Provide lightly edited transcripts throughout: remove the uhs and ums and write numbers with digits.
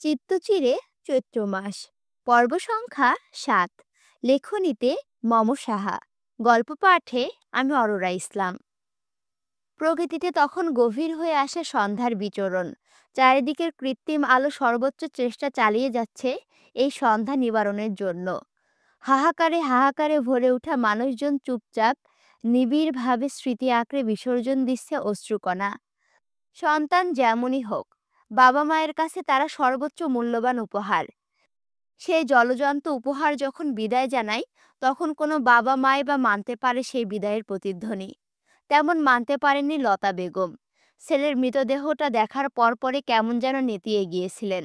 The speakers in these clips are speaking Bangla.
চিত্তচিরে চৈত্র মাস। পর্ব সংখ্যা ৭। লেখনীতে মম সাহা। গল্প পাঠে আমি অরোরা ইসলাম। প্রকৃতিতে তখন গভীর হয়ে আসে সন্ধ্যার বিচরণ। চারিদিকের কৃত্রিম আলো সর্বোচ্চ চেষ্টা চালিয়ে যাচ্ছে এই সন্ধ্যা নিবারণের জন্য। হাহাকারে হাহাকারে ভরে ওঠা মানুষজন চুপচাপ নিবিড়ভাবে স্মৃতি আঁকড়ে বিসর্জন দিচ্ছে অশ্রুকণা। সন্তান যেমনই হোক, বাবা মায়ের কাছে তারা সর্বোচ্চ মূল্যবান উপহার। সেই জলজন্ত উপহার যখন বিদায় জানায়, তখন কোনো বাবা মাই বা মানতে পারে সেই বিদায়ের প্রতিধ্বনি। তেমন মানতে পারেননি লতা বেগম। ছেলের মৃতদেহটা দেখার পরপরই কেমন যেন নেতিয়ে গিয়েছিলেন।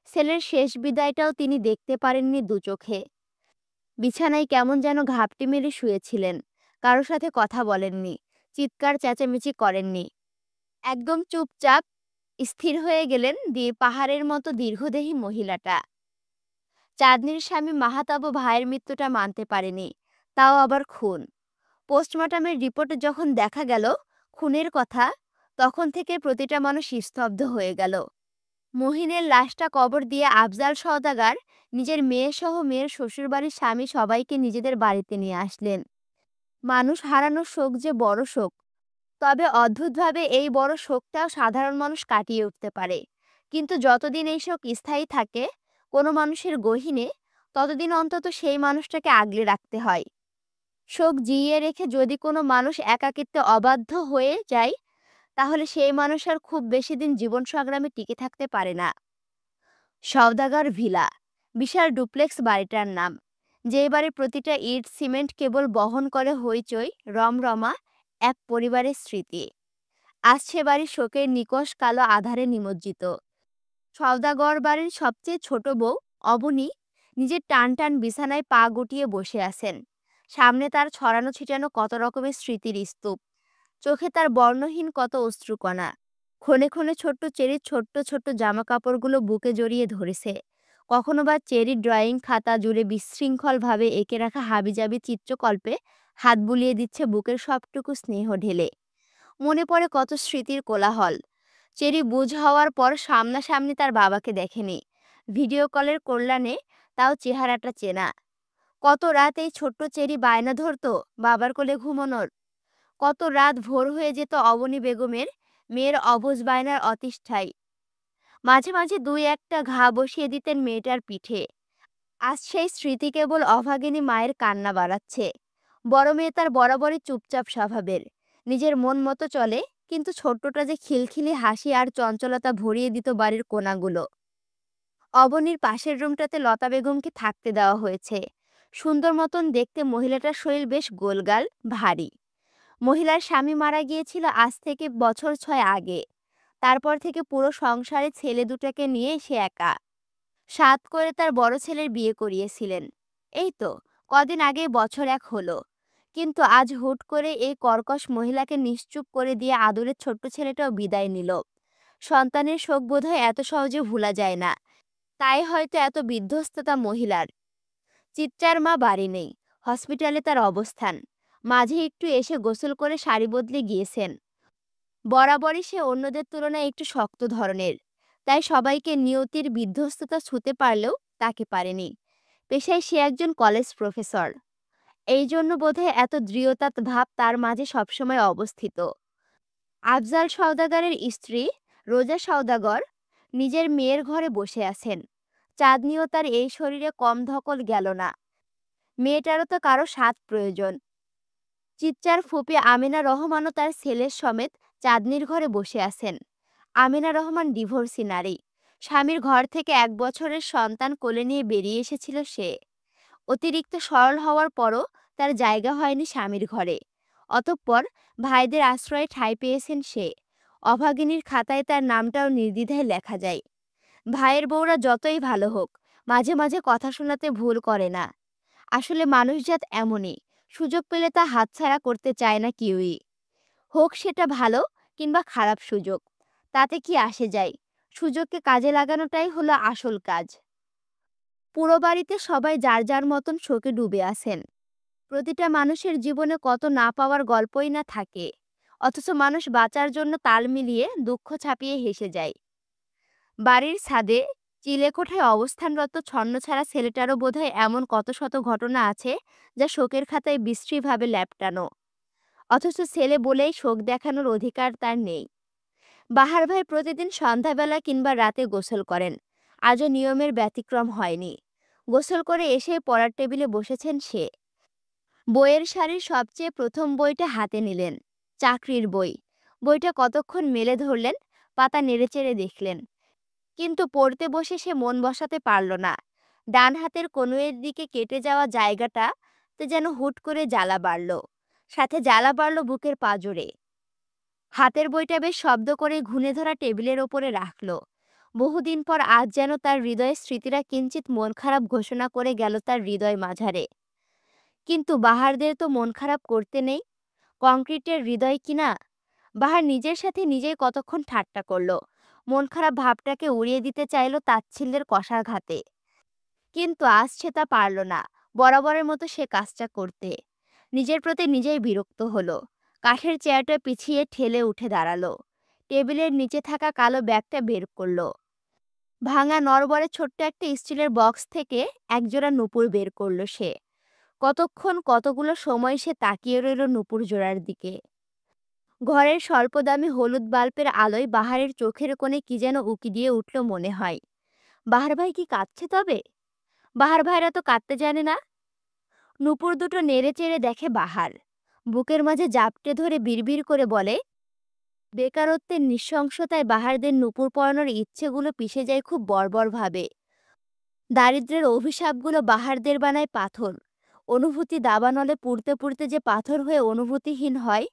ছেলের শেষ বিদায়টাও তিনি দেখতে পারেননি দু চোখে। বিছানায় কেমন যেন ঘাপটি মেরে শুয়েছিলেন। কারো সাথে কথা বলেননি, চিৎকার চেঁচামেচি করেননি। একদম চুপচাপ স্থির হয়ে গেলেন পাহাড়ের মতো দীর্ঘদেহী মহিলাটা। চাঁদনির স্বামী মাহাতাবু ভাইয়ের মৃত্যুটা মানতে পারেনি, তাও আবার খুন। পোস্টমর্টমের রিপোর্টে যখন দেখা গেল খুনের কথা, তখন থেকে প্রতিটা মানুষ স্তব্ধ হয়ে গেল। মহিনের লাশটা কবর দিয়ে আফজাল সওদাগর নিজের মেয়েসহ মেয়ের শ্বশুরবাড়ির স্বামী সবাইকে নিজেদের বাড়িতে নিয়ে আসলেন। মানুষ হারানোর শোক যে বড় শোক, তবে অদ্ভুতভাবে এই বড় শোকটাও সাধারণ মানুষ কাটিয়ে উঠতে পারে। কিন্তু যতদিন এই শোক স্থায়ী থাকে কোনো মানুষের গহীনে, ততদিন অন্তত সেই মানুষটাকে আগলে রাখতে হয়। শোক জিইয়ে রেখে যদি কোনো মানুষ একাকিত্বে অবাধ্য হয়ে যায়, তাহলে সেই মানুষ আর খুব বেশি দিন জীবন সংগ্রামে টিকে থাকতে পারে না। সওদাগর ভিলা, বিশাল ডুপ্লেক্স বাড়িটার নাম। যে বাড়ির প্রতিটা ইট সিমেন্ট কেবল বহন করে হইচই রমরমা এক পরিবারের স্মৃতি। আজ সে বাড়ি শোকের নিকষ কালো আধারে নিমজ্জিত। সওদাগর বাড়ির সবচেয়ে ছোট বউ অবনী নিজের টান টান বিছানায় পা গুটিয়ে বসে আছেন। সামনে তার ছড়ানো ছিটানো কত রকমের স্মৃতির স্তূপ, চোখে তার বর্ণহীন কত অশ্রুকণা। ক্ষণে ক্ষণে ছোট্ট চেরির ছোট্ট ছোট্ট জামা কাপড়গুলো বুকে জড়িয়ে ধরেছে। কখনো বা চেরির ড্রয়িং খাতা জুড়ে বিশৃঙ্খলভাবে এঁকে রাখা হাবিজাবি চিত্রকল্পে হাত বুলিয়ে দিচ্ছে বুকের সবটুকু স্নেহ ঢেলে। মনে পড়ে কত স্মৃতির কোলাহল। চেরি বুঝ হওয়ার পর সামনাসামনি তার বাবাকে দেখেনি, ভিডিও কলের কল্যাণে তাও চেহারাটা চেনা। কত রাত এই ছোট্ট চেরি বায়না ধরতো বাবার কোলে ঘুমানোর। কত রাত ভোর হয়ে যেত অবনী বেগমের মেয়ের অবুঝ বায়নার অতিষ্ঠায়। মাঝে মাঝে দুই একটা ঘা বসিয়ে দিতেন মেয়েটার পিঠে। আজ সেই স্মৃতি কেবল অভাগিনী মায়ের কান্না বাড়াচ্ছে। বড় মেয়ে তার বরাবরই চুপচাপ স্বভাবের, নিজের মন মতো চলে, কিন্তু ছোট্টটা যে খিলখিলি হাসি আর চঞ্চলতা ভরিয়ে দিত বাড়ির কোণাগুলো। অবনীর পাশের রুমটাতে লতা বেগমকে থাকতে দেওয়া হয়েছে। সুন্দর মতন দেখতে মহিলাটার শরীর বেশ গোলগাল, ভারী। মহিলার স্বামী মারা গিয়েছিল আজ থেকে বছর ৬ আগে। তারপর থেকে পুরো সংসারে ছেলে দুটাকে নিয়ে সে একা। সাত করে তার বড় ছেলের বিয়ে করিয়েছিলেন। এই তো কদিন আগে বছর ১ হলো। কিন্তু আজ হুট করে এই কর্কশ মহিলাকে নিশ্চুপ করে দিয়ে আদরের ছোট্ট ছেলেটাও বিদায় নিল। সন্তানের শোক বোধহয় এত সহজে ভোলা যায় না, তাই হয়তো এত বিধ্বস্ততা মহিলার। চিত্রার মা বাড়ি নেই, হসপিটালে তার অবস্থান। মাঝে একটু এসে গোসল করে শাড়ি বদলে গিয়েছেন। বরাবরই সে অন্যদের তুলনায় একটু শক্ত ধরনের, তাই সবাইকে নিয়তির বিধ্বস্ততা ছুঁতে পারলেও তাকে পারেনি। পেশায় সে একজন কলেজ প্রফেসর, এই জন্য বোধহয় এত দৃঢ়তা ভাব তার মাঝে সবসময় অবস্থিত। আফজাল সওদাগরের স্ত্রী রোজা সওদাগর নিজের মেয়ের ঘরে বসে আছেন। চাঁদনিও তার এই শরীরে কম ধকল গেল না। মেয়েটারও তো কারো সাথ প্রয়োজন। চিচ্চার ফুপি আমিনা রহমানও তার ছেলের সমেত চাঁদনির ঘরে বসে আছেন। আমিনা রহমান ডিভোর্সি নারী। স্বামীর ঘর থেকে ১ বছরের সন্তান কোলে নিয়ে বেরিয়ে এসেছিল সে। অতিরিক্ত সরল হওয়ার পরও তার জায়গা হয়নি স্বামীর ঘরে। অতঃপর ভাইদের আশ্রয়ে ঠাঁই পেয়েছেন সে। অভাগিনীর খাতায় তার নামটাও নির্দ্বিধায় লেখা যায়। ভাইয়ের বউরা যতই ভালো হোক, মাঝে মাঝে কথা শোনাতে ভুল করে না। আসলে মানুষজাত এমনই, সুযোগ পেলে তা হাতছাড়া করতে চায় না কেউই। হোক সেটা ভালো কিংবা খারাপ সুযোগ, তাতে কি আসে যায়। সুযোগকে কাজে লাগানোটাই হলো আসল কাজ। পুরো বাড়িতে সবাই যার যার মতন শোকে ডুবে আছেন। প্রতিটা মানুষের জীবনে কত না পাওয়ার গল্পই না থাকে, অথচ মানুষ বাঁচার জন্য তাল মিলিয়ে দুঃখ ছাপিয়ে হেসে যায়। বাড়ির ছাদে চিলেকোঠায় অবস্থানরত ছন্নছাড়া ছেলেটারও বোধহয় এমন কত শত ঘটনা আছে যা শোকের খাতায় বিশ্রীভাবে ল্যাপটানো। অথচ ছেলে বলেই শোক দেখানোর অধিকার তার নেই। বাহার ভাই প্রতিদিন সন্ধ্যাবেলা কিংবা রাতে গোসল করেন। আজও নিয়মের ব্যতিক্রম হয়নি। গোসল করে এসে পড়ার টেবিলে বসেছেন সে। বইয়ের সারির সবচেয়ে প্রথম বইটা হাতে নিলেন। চাকরির বই। বইটা কতক্ষণ মেলে ধরলেন, পাতা নেড়েচেড়ে দেখলেন। কিন্তু পড়তে বসে সে মন বসাতে পারল না। ডান হাতের কনুইয়ের দিকে কেটে যাওয়া জায়গাটাতে যেন হুট করে জ্বালা বাড়ল। সাথে জ্বালা বাড়ল বুকের পাঁজরে। হাতের বইটা বেশ শব্দ করে ঘুণে ধরা টেবিলের ওপরে রাখল। বহুদিন পর আজ যেন তার হৃদয়ের স্মৃতিরা কিঞ্চিত মন খারাপ ঘোষণা করে গেল তার হৃদয় মাঝারে। কিন্তু বাহারদের তো মন খারাপ করতে নেই। কংক্রিটের হৃদয় কিনা। বাহার নিজের সাথে নিজেই কতক্ষণ ঠাট্টা করল। মন খারাপ ভাবটাকে উড়িয়ে দিতে চাইল তাচ্ছিল্যের কষাঘাতে। কিন্তু আজ সে তা পারল না। বরাবরের মতো সে কাজটা করতে। নিজের প্রতি নিজেই বিরক্ত হলো। কাঠের চেয়ারটা পিছিয়ে ঠেলে উঠে দাঁড়ালো। টেবিলের নিচে থাকা কালো ব্যাগটা বের করলো। ভাঙা নড়বড়ে ছোট্ট একটা স্টিলের বক্স থেকে একজোড়া নূপুর বের করলো সে। কতক্ষণ কতগুলো সময় সে তাকিয়ে রইল নূপুর জোড়ার দিকে। ঘরের স্বল্পদামি হলুদ বাল্বের আলোয় বাহারের চোখের কোণে কি যেন উকি দিয়ে উঠল মনে হয়। বাহার ভাই কি কাঁদছে তবে? বাহার ভাইরা তো কাঁদতে জানে না। নূপুর দুটো নেড়ে চেড়ে দেখে বাহার। বুকের মাঝে জাপটে ধরে বিড়বিড় করে বলে, বেকারত্বের নৃশংসতায় বাহারদের নূপুর পরানোর ইচ্ছেগুলো পিষে যায় খুব বর্বরভাবে। দারিদ্র্যের অভিশাপগুলো বাহারদের বানায় পাথর। অনুভূতি দাবানলে পুড়তে পুড়তে যে পাথর হয়ে অনুভূতিহীন হয়।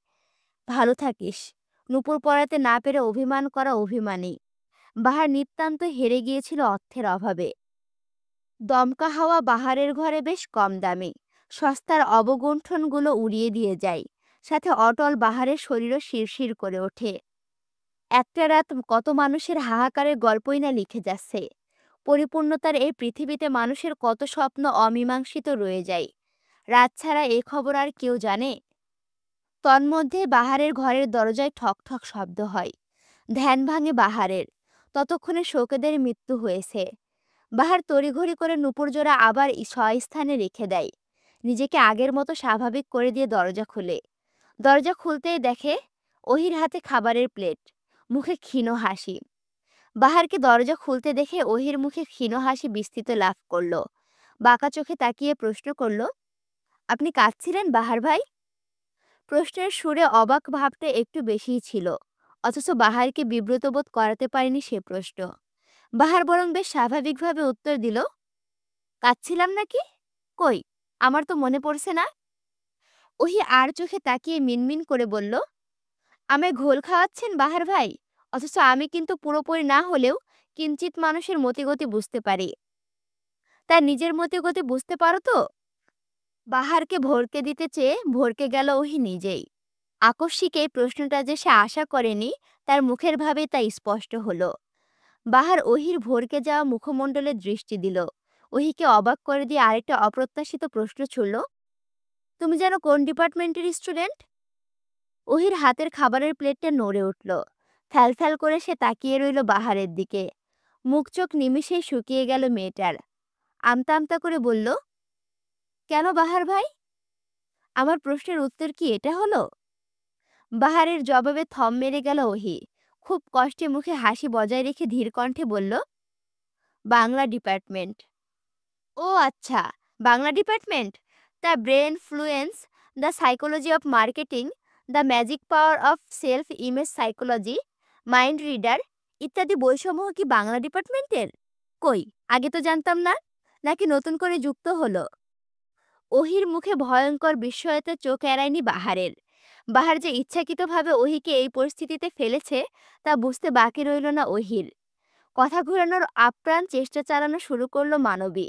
ভালো থাকিস। নূপুর পরাতে না পেরে অভিমান করা অভিমানী। বাহার নিতান্ত হেরে গিয়েছিল অর্থের অভাবে। দমকা হাওয়া বাহারের ঘরে বেশ কম দামি। সস্তার অবগুণ্ঠনগুলো উড়িয়ে দিয়ে যায়। সাথে অটল বাহারের শরীরও শিরশির করে ওঠে। একটা রাত কত মানুষের হাহাকারের গল্পই না লিখে যাচ্ছে। পরিপূর্ণতার এই পৃথিবীতে মানুষের কত স্বপ্ন অমীমাংসিত রয়ে যায়। রাত ছাড়া এ খবর আর কেউ জানে? তন্মধ্যে বাহারের ঘরের দরজায় ঠক ঠক শব্দ হয়। ধ্যান ভাঙে বাহারের। ততক্ষণে শোকেদের মৃত্যু হয়েছে। বাহার তড়িঘড়ি করে নূপুর জোড়া আবার স্বস্থানে রেখে দেয়। নিজেকে আগের মতো স্বাভাবিক করে দিয়ে দরজা খুলে। দরজা খুলতেই দেখে ওহির হাতে খাবারের প্লেট, মুখে ক্ষীণ হাসি। বাহারকে দরজা খুলতে দেখে ওহির মুখে ক্ষীণ হাসি বিস্তৃত লাভ করল। বাঁকা চোখে তাকিয়ে প্রশ্ন করল, আপনি কাঁদছিলেন বাহার ভাই? প্রশ্নের সুরে অবাক ভাবটা একটু বেশিই ছিল। অথচ বাহারকে বিব্রত বোধ করাতে পারেনি সে প্রশ্ন। বাহার বরং বেশ স্বাভাবিকভাবে উত্তর দিল, কাঁদছিলাম নাকি? কই, আমার তো মনে পড়ছে না। ওহি আর চোখে তাকিয়ে মিনমিন করে বলল, আমায় ঘোল খাওয়াচ্ছেন বাহার ভাই? অথচ আমি কিন্তু পুরোপুরি না হলেও কিঞ্চিত মানুষের মতিগতি বুঝতে পারি। তার নিজের মতিগতি বুঝতে পারো তো? বাহারকে ভড়কে দিতে চেয়ে ভড়কে গেল ওহি নিজেই। আকস্মিক এই প্রশ্নটা যে সে আশা করেনি, তার মুখের ভাবে তা স্পষ্ট হলো। বাহার ওহির ভড়কে যাওয়া মুখমণ্ডলে দৃষ্টি দিল। ওহিকে অবাক করে দিয়ে আরেকটা অপ্রত্যাশিত প্রশ্ন ছুড়ল, তুমি যেন কোন ডিপার্টমেন্টের স্টুডেন্ট? ওহির হাতের খাবারের প্লেটটা নড়ে উঠল। ফ্যালফ্যাল করে সে তাকিয়ে রইল বাহারের দিকে। মুখ চোখ নিমিষেই শুকিয়ে গেল মেয়েটার। আমতা আমতা করে বলল, কেন বাহার ভাই? আমার প্রশ্নের উত্তর কি এটা হলো? বাহারের জবাবে থম মেরে গেল ওহি। খুব কষ্টে মুখে হাসি বজায় রেখে ধীর কণ্ঠে বলল, বাংলা ডিপার্টমেন্ট। ও আচ্ছা, Bangla department. The brain fluency, the psychology of marketing, the magic power of self image psychology, mind reader ইত্যাদি বইসমূহ কি বাংলা ডিপার্টমেন্টের? কই, আগে তো জানতাম না। নাকি নতুন করে যুক্ত হলো? ওহির মুখে ভয়ঙ্কর বিস্ময়তে চোখ এড়ায়নি বাহারের। বাহার যে ইচ্ছাকৃতভাবে ওহিকে এই পরিস্থিতিতে ফেলেছে তা বুঝতে বাকি রইল না ওহির। কথা ঘোরানোর আপ্রাণ চেষ্টা চালানো শুরু করলো মানবী।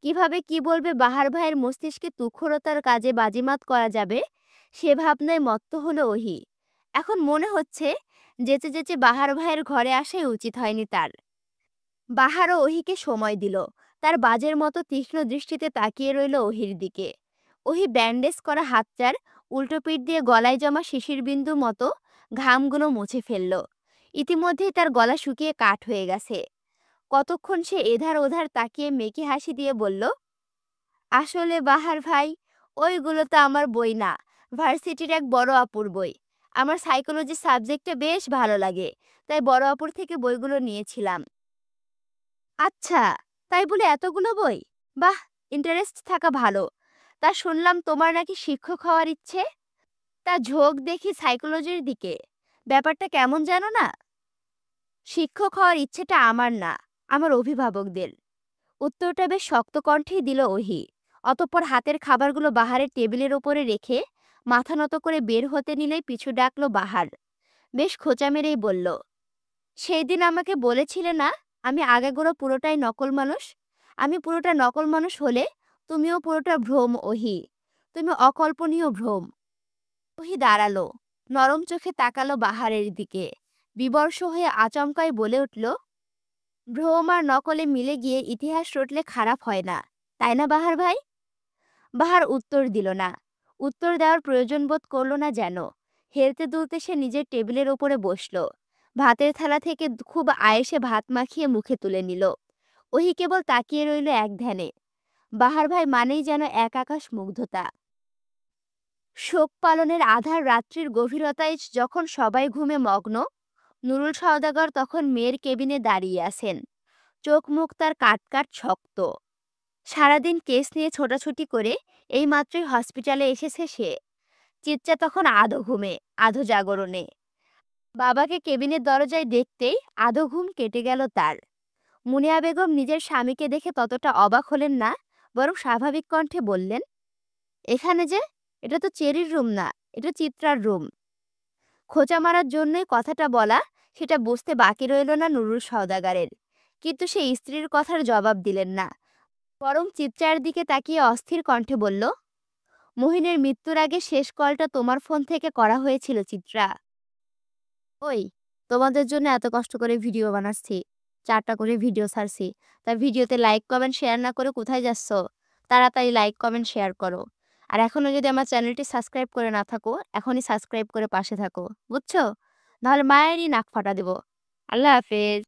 কিভাবে কি বলবে বাহার ভাইয়ের মস্তিষ্কে তুখরতার কাজে বাজিমাত করা যাবে সে ভাবনায় মত্ত হলো ওহি। এখন মনে হচ্ছে যেচে যেচে বাহার ভাইয়ের ঘরে আসাই উচিত হয়নি তার। বাহারও ওহিকে সময় দিল। তার বাজের মতো তীক্ষ্ণ দৃষ্টিতে তাকিয়ে রইল ওহির দিকে। ওহি ব্যান্ডেজ করা হাতটার উল্টো পিঠ দিয়ে গলায় জমা শিশির বিন্দু মতো ঘামগুলো মুছে ফেলল। ইতিমধ্যেই তার গলা শুকিয়ে কাঠ হয়ে গেছে। কতক্ষণ সে এধার ওধার তাকিয়ে মেকি হাসি দিয়ে বলল, আসলে বাহার ভাই, ওইগুলো তো আমার বই না, ভার্সিটির এক বড় আপুর বই। আমার সাইকোলজি সাবজেক্টটা বেশ ভালো লাগে, তাই বড় আপুর থেকে বইগুলো নিয়েছিলাম। আচ্ছা, তাই বলে এতগুলো বই? বাহ, ইন্টারেস্ট থাকা ভালো। তা শুনলাম তোমার নাকি শিক্ষক হওয়ার ইচ্ছে। তা ঝোঁক দেখি সাইকোলজির দিকে। ব্যাপারটা কেমন জানো না? শিক্ষক হওয়ার ইচ্ছেটা আমার না, আমার অভিভাবকদের। উত্তরটা বেশ শক্ত কণ্ঠেই দিল ওহি। অতঃপর হাতের খাবারগুলো বাহারের টেবিলের ওপরে রেখে মাথা নত করে বের হতে নিলেই পিছু ডাকলো বাহার। বেশ খোঁচা মেরেই বলল, সেই দিন আমাকে বলেছিলে না আমি আগাগোড়া পুরোটাই নকল মানুষ? আমি পুরোটা নকল মানুষ হলে তুমিও পুরোটা ভ্রম ওহি। তুমি অকল্পনীয় ভ্রম। ওহি দাঁড়ালো, নরম চোখে তাকালো বাহারের দিকে, বিবর্ষ হয়ে আচমকাই বলে উঠল, ভ্রম আর নকলে মিলে গিয়ে ইতিহাস রটলে খারাপ হয় না, তাই না বাহার ভাই? বাহার উত্তর দিল না। উত্তর দেওয়ার প্রয়োজন বোধ করল না যেন। হেলতে দুলতে সে নিজের টেবিলের ওপরে বসল। ভাতের থালা থেকে খুব আয়েসে ভাত মাখিয়ে মুখে তুলে নিল। ওহি কেবল তাকিয়ে রইল এক ধ্যানে। বাহার ভাই মানেই যেন এক আকাশ মুগ্ধতা। শোক পালনের আধার রাত্রির গভীরতায় যখন সবাই ঘুমে মগ্ন, নুরুল সওদাগর তখন মেয়ের কেবিনে দাঁড়িয়ে আছেন। চোখ মুখ তার কাটকাট শক্ত। সারাদিন কেস নিয়ে ছোটাছুটি করে এইমাত্রই হসপিটালে এসেছে সে। চিচ্চা তখন আধো ঘুমে, আধো জাগরণে। বাবাকে কেবিনের দরজায় দেখতেই আধো ঘুম কেটে গেল তার। মুনিয়া বেগম নিজের স্বামীকে দেখে ততটা অবাক হলেন না, বরং স্বাভাবিক কণ্ঠে বললেন, এখানে যে? এটা তো চেরির রুম না, এটা চিত্রার রুম। খোঁচা মারার জন্যই কথাটা বলা, সেটা বুঝতে বাকি রইল না নুরুল সওদাগরের। কিন্তু সে স্ত্রীর কথার জবাব দিলেন না, বরং চিত্রার দিকে তাকিয়ে অস্থির কণ্ঠে বলল, মহিনের মৃত্যুর আগে শেষ কলটা তোমার ফোন থেকে করা হয়েছিল চিত্রা। ওই, তোমাদের জন্য এত কষ্ট করে ভিডিও বানাচ্ছি, 4টা করে ভিডিও ছাড়ছি, তাই ভিডিওতে লাইক কমেন্ট শেয়ার না করে কোথায় যাচ্ছ? তাড়াতাড়ি লাইক কমেন্ট শেয়ার করো। আর এখনো যদি আমার চ্যানেলটি সাবস্ক্রাইব করে না থাকো, এখনই সাবস্ক্রাইব করে পাশে থাকো, বুঝছো? নাহলে মায়েরই নাক ফাটা দেব। আল্লাহ হাফেজ।